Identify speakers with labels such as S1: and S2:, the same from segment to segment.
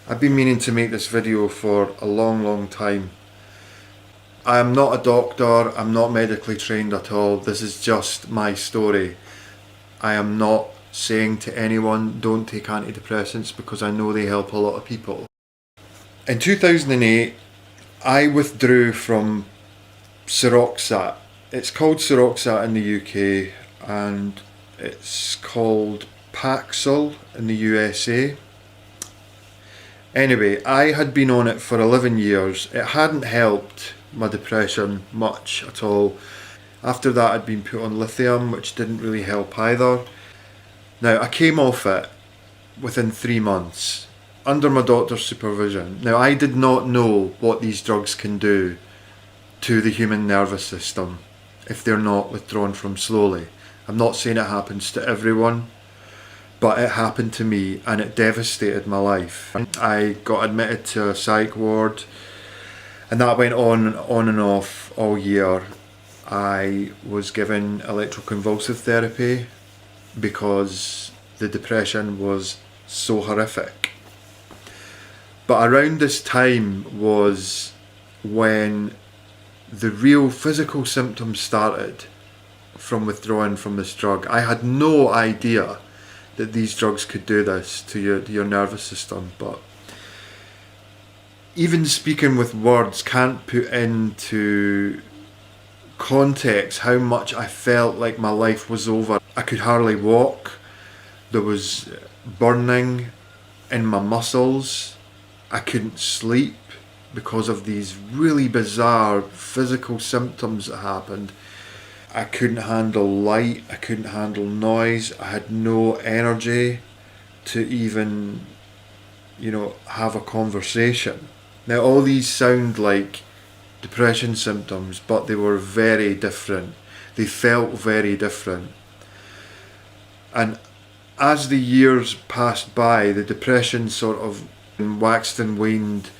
S1: I've been meaning to make this video for a long time. I am not a doctor, I'm not medically trained at all, this is just my story. I am not saying to anyone don't take antidepressants because I know they help a lot of people. In 2008 I withdrew from SEROXAT. It's called SEROXAT in the UK and it's called Paxil in the USA. Anyway, I had been on it for 11 years. It hadn't helped my depression much at all. After that I'd been put on lithium, which didn't really help either. Now I came off it within 3 months under my doctor's supervision. Now I did not know what these drugs can do to the human nervous system if they're not withdrawn from slowly. I'm not saying it happens to everyone, but it happened to me and it devastated my life. I got admitted to a psych ward and that went on and off all year. I was given electroconvulsive therapy because the depression was so horrific. But around this time was when the real physical symptoms started from withdrawing from this drug. I had no idea that these drugs could do this to your nervous system, but even speaking with words can't put into context how much I felt like my life was over. I could hardly walk, there was burning in my muscles, I couldn't sleep because of these really bizarre physical symptoms that happened. I couldn't handle light, I couldn't handle noise, I had no energy to even, have a conversation. Now all these sound like depression symptoms, but they were very different. They felt very different. And as the years passed by, the depression sort of waxed and waned.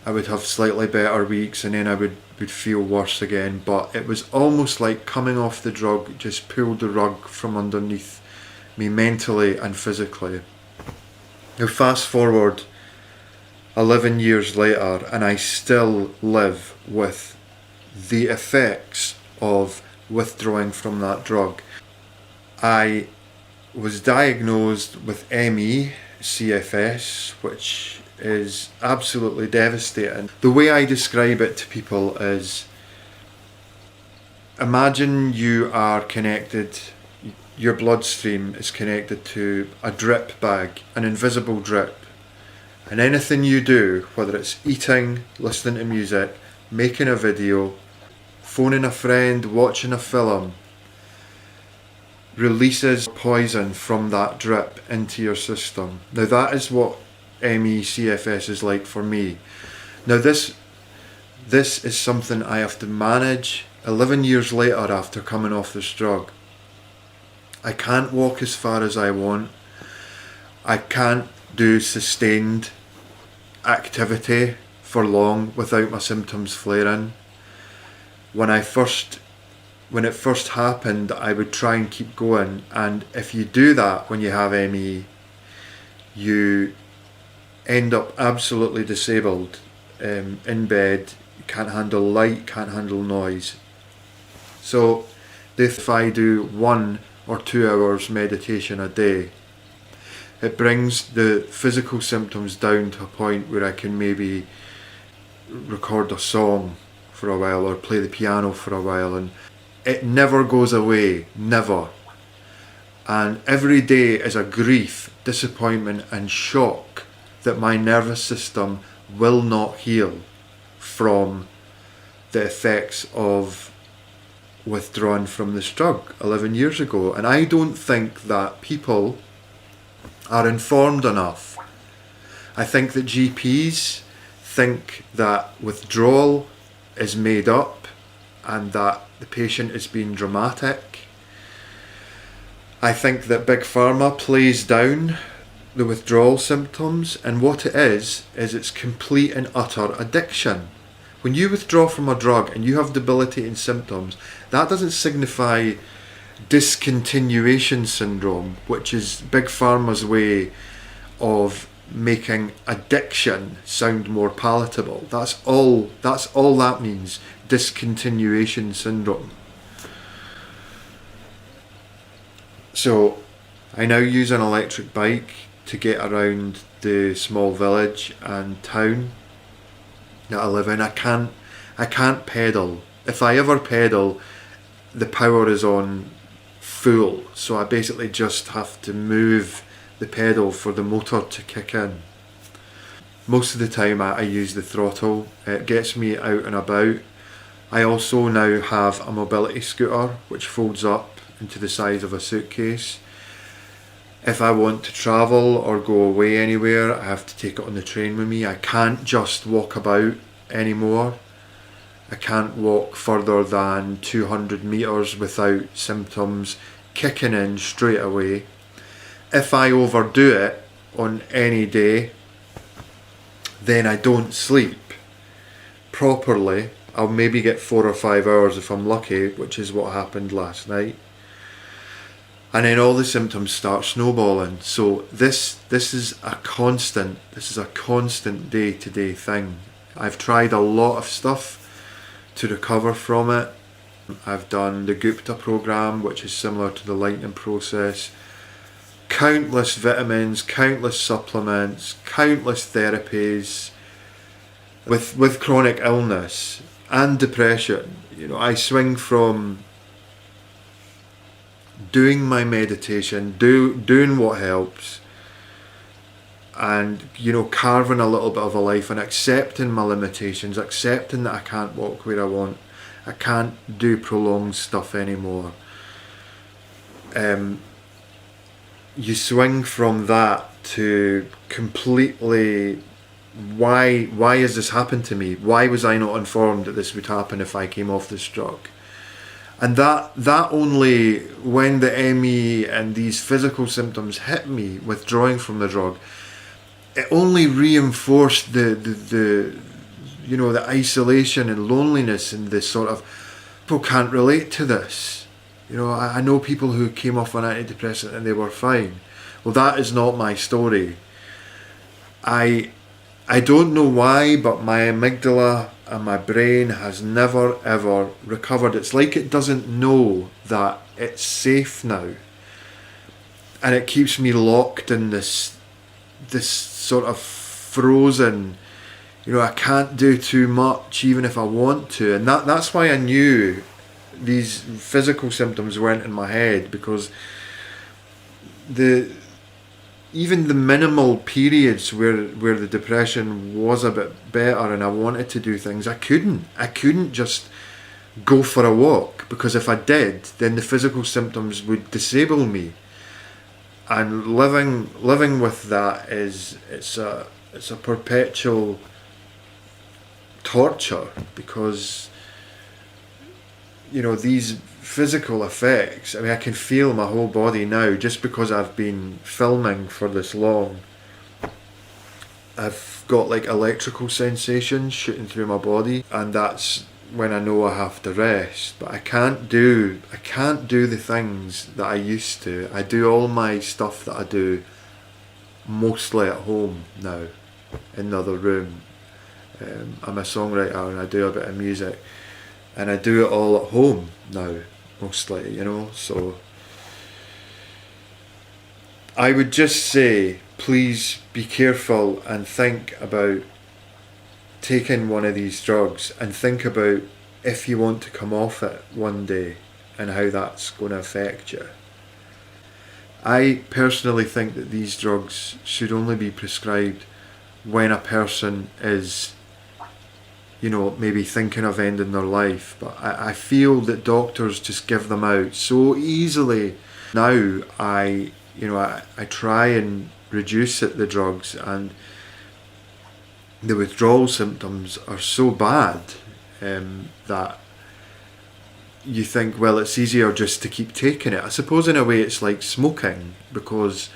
S1: I would have slightly better weeks and then I would feel worse again, but it was almost like coming off the drug just pulled the rug from underneath me mentally and physically. Now fast forward 11 years later and I still live with the effects of withdrawing from that drug. I was diagnosed with MeCFS, which is absolutely devastating. The way I describe it to people is, imagine you are connected, your bloodstream is connected to a drip bag, an invisible drip, and anything you do, whether it's eating, listening to music, making a video, phoning a friend, watching a film, releases poison from that drip into your system. Now that is what MeCFS is like for me. Now this is something I have to manage 11 years later after coming off this drug. I can't walk as far as I want. I can't do sustained activity for long without my symptoms flaring. When it first happened, I would try and keep going, and if you do that when you have ME, you end up absolutely disabled, in bed, you can't handle light, can't handle noise. So if I do 1 or 2 hours meditation a day, it brings the physical symptoms down to a point where I can maybe record a song for a while or play the piano for a while, and it never goes away, never. And every day is a grief, disappointment and shock that my nervous system will not heal from the effects of withdrawing from this drug 11 years ago. And I don't think that people are informed enough. I think that GPs think that withdrawal is made up and that the patient is being dramatic. I think that Big Pharma plays down the withdrawal symptoms, and what it is it's complete and utter addiction. When you withdraw from a drug and you have debilitating symptoms, that doesn't signify discontinuation syndrome, which is Big Pharma's way of making addiction sound more palatable. That's all that means. Discontinuation syndrome. So I now use an electric bike to get around the small village and town that I live in. I can't pedal. If I ever pedal, the power is on full, so I basically just have to move the pedal for the motor to kick in. Most of the time I use the throttle. It gets me out and about. I also now have a mobility scooter which folds up into the size of a suitcase. If I want to travel or go away anywhere, I have to take it on the train with me. I can't just walk about anymore. I can't walk further than 200 metres without symptoms kicking in straight away. If I overdo it on any day, then I don't sleep properly. I'll maybe get 4 or 5 hours if I'm lucky, which is what happened last night. And then all the symptoms start snowballing. So this is a constant day-to-day thing. I've tried a lot of stuff to recover from it. I've done the Gupta program, which is similar to the lightning process. Countless vitamins, countless supplements, countless therapies. With chronic illness and depression, I swing from doing my meditation, doing what helps, and carving a little bit of a life and accepting my limitations, accepting that I can't walk where I want, I can't do prolonged stuff anymore. You swing from that to completely, why has this happened to me? Why was I not informed that this would happen if I came off this drug? And that only, when the ME and these physical symptoms hit me, withdrawing from the drug, it only reinforced the isolation and loneliness and this sort of, people can't relate to this. I know people who came off an antidepressant and they were fine. Well, that is not my story. I don't know why, but my amygdala and my brain has never ever recovered. It's like it doesn't know that it's safe now, and it keeps me locked in this sort of frozen, I can't do too much even if I want to. And that's why I knew these physical symptoms weren't in my head, because even the minimal periods where the depression was a bit better and I wanted to do things, I couldn't just go for a walk, because if I did, then the physical symptoms would disable me. And living with that it's a perpetual torture, because these physical effects, I can feel my whole body now, just because I've been filming for this long. I've got like electrical sensations shooting through my body, and that's when I know I have to rest. But I can't do the things that I used to. I do all my stuff that I do mostly at home now, in the other room. I'm a songwriter and I do a bit of music, and I do it all at home now, mostly, so I would just say, please be careful and think about taking one of these drugs, and think about if you want to come off it one day and how that's going to affect you. I personally think that these drugs should only be prescribed when a person is maybe thinking of ending their life, but I feel that doctors just give them out so easily. Now I try and reduce the drugs, and the withdrawal symptoms are so bad that you think, well, it's easier just to keep taking it. I suppose in a way it's like smoking, because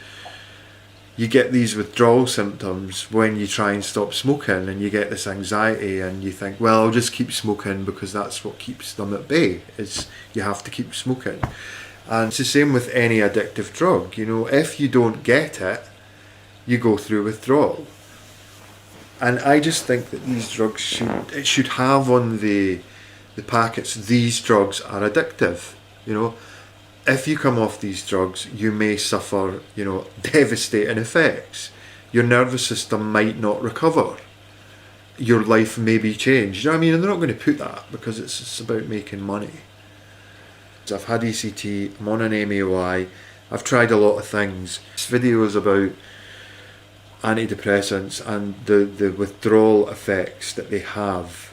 S1: you get these withdrawal symptoms when you try and stop smoking, and you get this anxiety, and you think, well, I'll just keep smoking because that's what keeps them at bay, is you have to keep smoking. And it's the same with any addictive drug. If you don't get it, you go through withdrawal. And I just think that these drugs should have on the packets, these drugs are addictive. You know, if you come off these drugs, you may suffer, you know, devastating effects. Your nervous system might not recover. Your life may be changed. You know what I mean? And they're not going to put that because it's about making money. So I've had ECT, I'm on an MAOI, I've tried a lot of things. This video is about antidepressants and the withdrawal effects that they have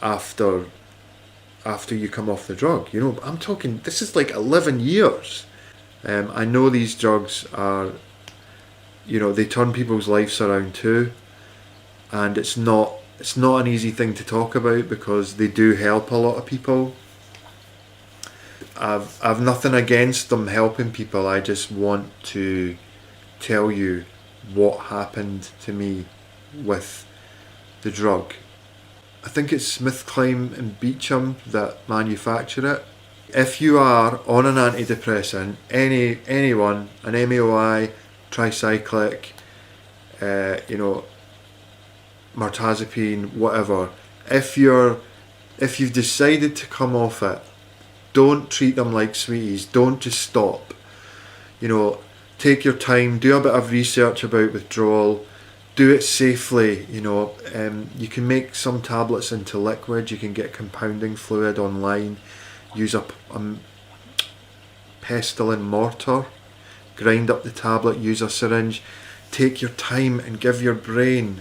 S1: after you come off the drug. You know, I'm talking, this is like 11 years. I know these drugs are, you know, they turn people's lives around too, and it's not an easy thing to talk about because they do help a lot of people. I've nothing against them helping people. I just want to tell you what happened to me with the drug. I think it's SmithKline and Beecham that manufacture it. If you are on an antidepressant, anyone, an MAOI, tricyclic, you know, mirtazapine, whatever, if you've decided to come off it, don't treat them like sweeties. Don't just stop. You know, take your time, do a bit of research about withdrawal, do it safely. You know, you can make some tablets into liquid, you can get compounding fluid online, use a pestle and mortar, grind up the tablet, use a syringe. Take your time and give your brain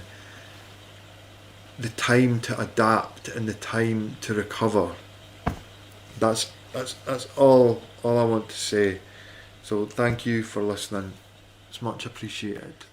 S1: the time to adapt and the time to recover. That's all I want to say. So thank you for listening. It's much appreciated.